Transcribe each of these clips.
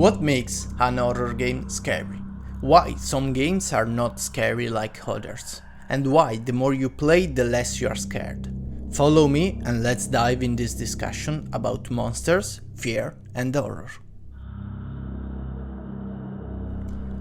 What makes an horror game scary? Why some games are not scary like others? And why the more you play, the less you are scared? Follow me and let's dive in this discussion about monsters, fear and horror.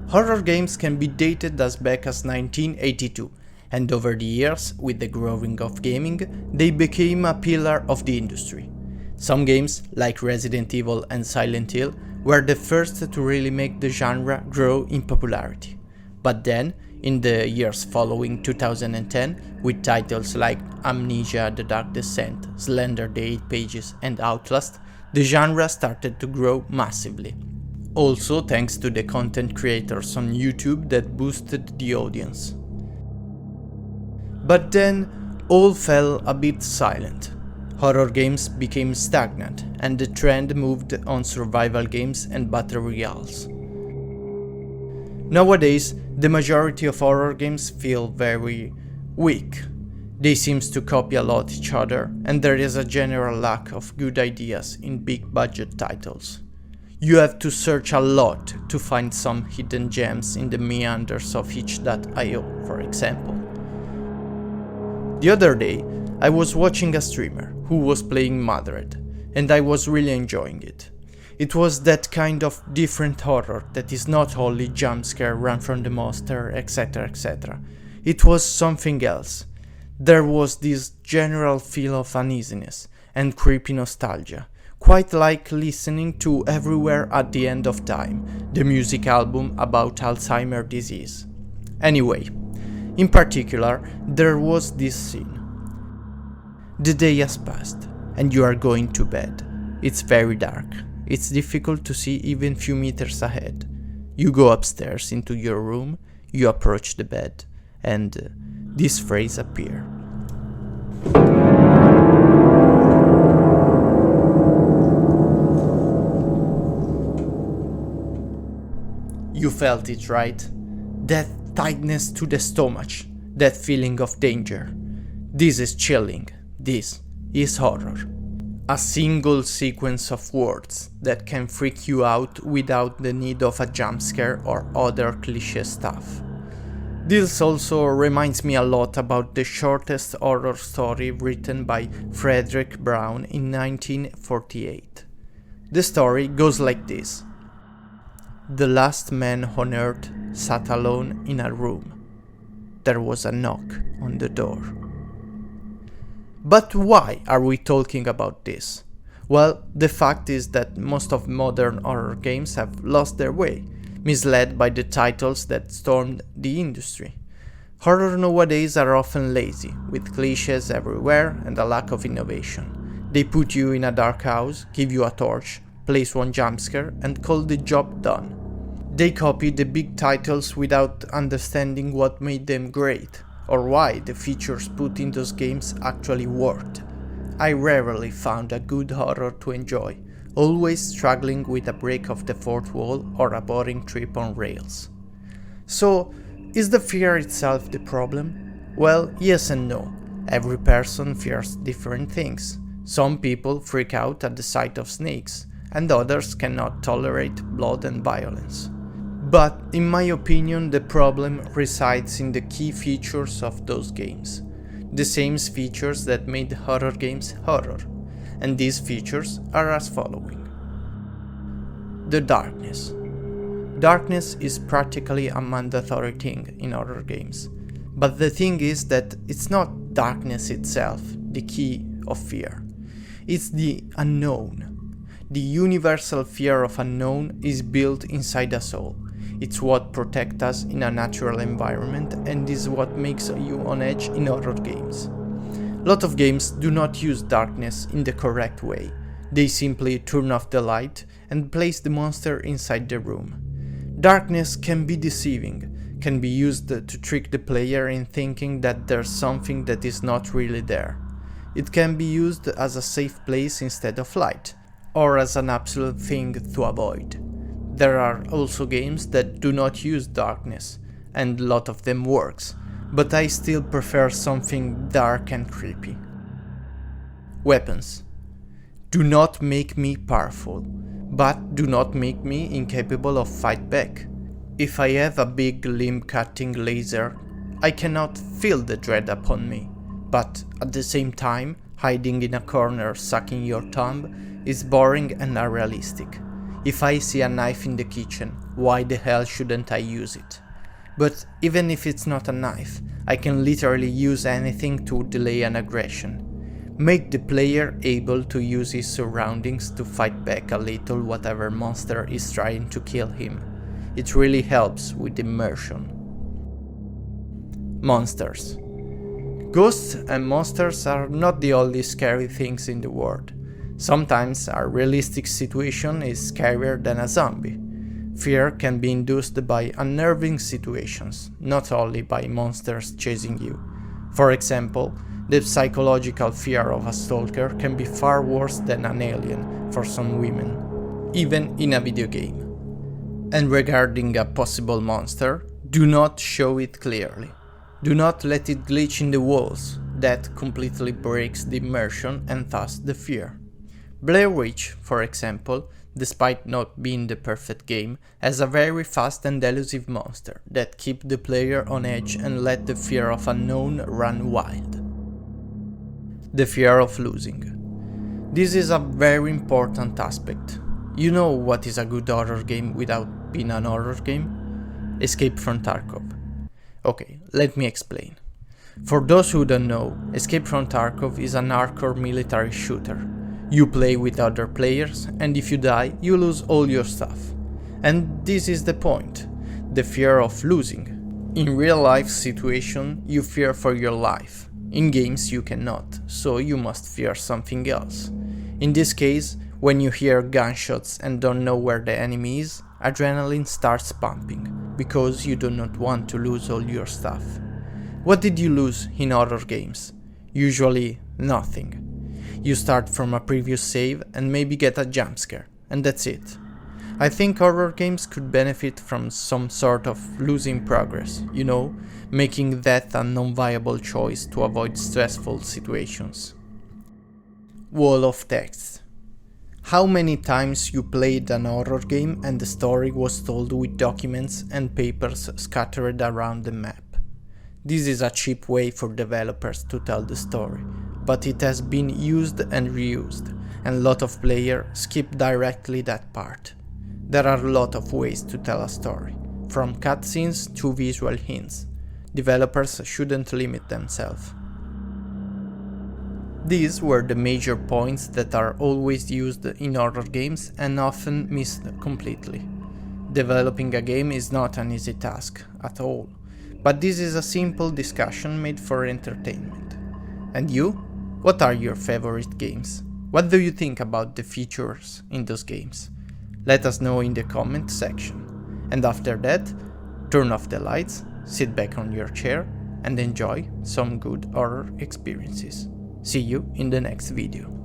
Horror games can be dated as back as 1982, and over the years, with the growing of gaming, they became a pillar of the industry. Some games, like Resident Evil and Silent Hill, were the first to really make the genre grow in popularity. But then, in the years following 2010, with titles like Amnesia: The Dark Descent, Slender: The Eight Pages and Outlast, the genre started to grow massively. Also thanks to the content creators on YouTube that boosted the audience. But then, all fell a bit silent. Horror games became stagnant, and the trend moved on survival games and battle royales. Nowadays, the majority of horror games feel very weak. They seem to copy a lot each other, and there is a general lack of good ideas in big budget titles. You have to search a lot to find some hidden gems in the meanders of itch.io, for example. The other day, I was watching a streamer who was playing Madred, and I was really enjoying it. It was that kind of different horror that is not only jumpscare, run from the monster, etc, etc. It was something else. There was this general feel of uneasiness and creepy nostalgia, quite like listening to Everywhere at the End of Time, the music album about Alzheimer's disease. Anyway, in particular, there was this scene. The day has passed, and you are going to bed. It's very dark. It's difficult to see even few meters ahead. You go upstairs into your room, you approach the bed, and this phrase appears. You felt it, right? That tightness to the stomach, that feeling of danger. This is chilling. This is horror. A single sequence of words that can freak you out without the need of a jump scare or other cliché stuff. This also reminds me a lot about the shortest horror story written by Frederick Brown in 1948. The story goes like this. The last man on earth sat alone in a room. There was a knock on the door. But why are we talking about this? Well, the fact is that most of modern horror games have lost their way, misled by the titles that stormed the industry. Horror nowadays are often lazy, with cliches everywhere and a lack of innovation. They put you in a dark house, give you a torch, place one jumpscare and call the job done. They copy the big titles without understanding what made them great, or why the features put in those games actually worked. I rarely found a good horror to enjoy, always struggling with a break of the fourth wall or a boring trip on rails. So, is the fear itself the problem? Well, yes and no. Every person fears different things. Some people freak out at the sight of snakes, and others cannot tolerate blood and violence. But, in my opinion, the problem resides in the key features of those games. The same features that made horror games horror. And these features are as following. The darkness. Darkness is practically a mandatory thing in horror games. But the thing is that it's not darkness itself, the key of fear. It's the unknown. The universal fear of unknown is built inside us all. It's what protects us in a natural environment and is what makes you on edge in horror games. A lot of games do not use darkness in the correct way. They simply turn off the light and place the monster inside the room. Darkness can be deceiving, can be used to trick the player in thinking that there's something that is not really there. It can be used as a safe place instead of light, or as an absolute thing to avoid. There are also games that do not use darkness, and a lot of them works, but I still prefer something dark and creepy. Weapons. Do not make me powerful. but do not make me incapable of fight back. If I have a big limb-cutting laser, I cannot feel the dread upon me, but at the same time, hiding in a corner sucking your thumb is boring and unrealistic. If I see a knife in the kitchen, why the hell shouldn't I use it? But even if it's not a knife, I can literally use anything to delay an aggression. Make the player able to use his surroundings to fight back a little whatever monster is trying to kill him. It really helps with immersion. Monsters. Ghosts and monsters are not the only scary things in the world. Sometimes a realistic situation is scarier than a zombie. Fear can be induced by unnerving situations, not only by monsters chasing you. For example, the psychological fear of a stalker can be far worse than an alien for some women, even in a video game. And regarding a possible monster, do not show it clearly. Do not let it glitch in the walls. That completely breaks the immersion and thus the fear. Blair Witch, for example, despite not being the perfect game, has a very fast and elusive monster that keep the player on edge and let the fear of unknown run wild. The fear of losing. This is a very important aspect. You know what is a good horror game without being an horror game? Escape from Tarkov. Okay, let me explain. For those who don't know, Escape from Tarkov is an hardcore military shooter. You play with other players, and if you die, you lose all your stuff. And this is the point, the fear of losing. In real life situation, you fear for your life. In games you cannot, so you must fear something else. In this case, when you hear gunshots and don't know where the enemy is, adrenaline starts pumping, because you do not want to lose all your stuff. What did you lose in horror games? Usually nothing. You start from a previous save and maybe get a jump scare, and that's it. I think horror games could benefit from some sort of losing progress, you know, making that a non-viable choice to avoid stressful situations. Wall of text. How many times you played an horror game and the story was told with documents and papers scattered around the map? This is a cheap way for developers to tell the story, but it has been used and reused, and a lot of players skip directly that part. There are a lot of ways to tell a story, from cutscenes to visual hints. Developers shouldn't limit themselves. These were the major points that are always used in horror games and often missed completely. Developing a game is not an easy task at all, but this is a simple discussion made for entertainment. And you? What are your favorite games? What do you think about the features in those games? Let us know in the comment section. And after that, turn off the lights, sit back on your chair, and enjoy some good horror experiences. See you in the next video.